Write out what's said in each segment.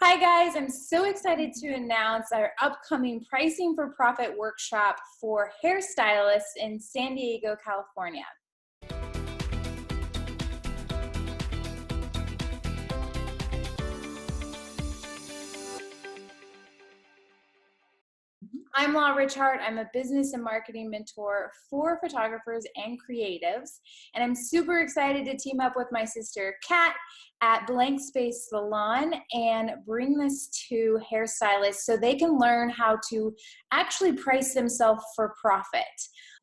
Hi guys, I'm so excited to announce our upcoming Pricing for Profit workshop for hairstylists in San Diego, California. I'm Law Richard. I'm a business and marketing mentor for photographers and creatives, and I'm super excited to team up with my sister Kat at Blank Space Salon and bring this to hairstylists so they can learn how to actually price themselves for profit.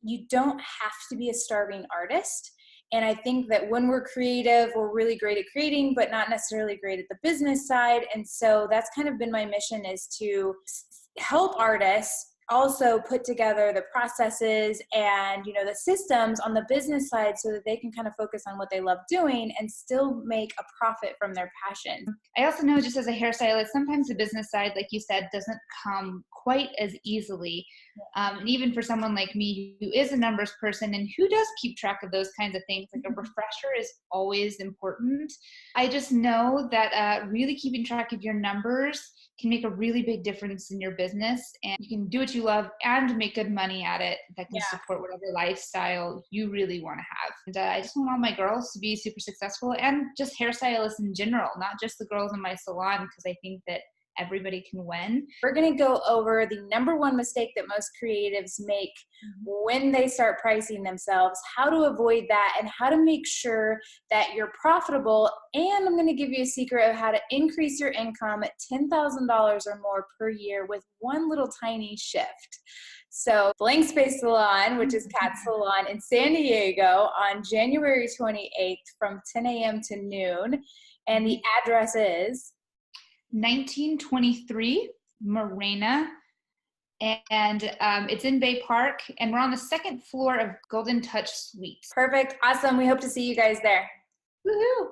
You don't have to be a starving artist. And I think that when we're creative, we're really great at creating, but not necessarily great at the business side. And so that's kind of been my mission, is to help artists also put together the processes and the systems on the business side so that they can kind of focus on what they love doing and still make a profit from their passion. I also know, just as a hairstylist, sometimes the business side, like you said, doesn't come quite as easily. And even for someone like me who is a numbers person and who does keep track of those kinds of things, like a refresher is always important. I just know that really keeping track of your numbers can make a really big difference in your business, and you can do what you love and make good money at it that can support whatever lifestyle you really want to have. And I just want all my girls to be super successful, and just hairstylists in general, not just the girls in my salon, because I think that everybody can win. We're going to go over the number one mistake that most creatives make when they start pricing themselves, how to avoid that, and how to make sure that you're profitable. And I'm going to give you a secret of how to increase your income at $10,000 or more per year with one little tiny shift. So Blank Space Salon, which is Kat's salon in San Diego, on January 28th from 10 a.m. to noon. And the address is 1923 Morena, and it's in Bay Park, and we're on the second floor of Golden Touch Suites. Perfect. Awesome. We hope to see you guys there. Woohoo!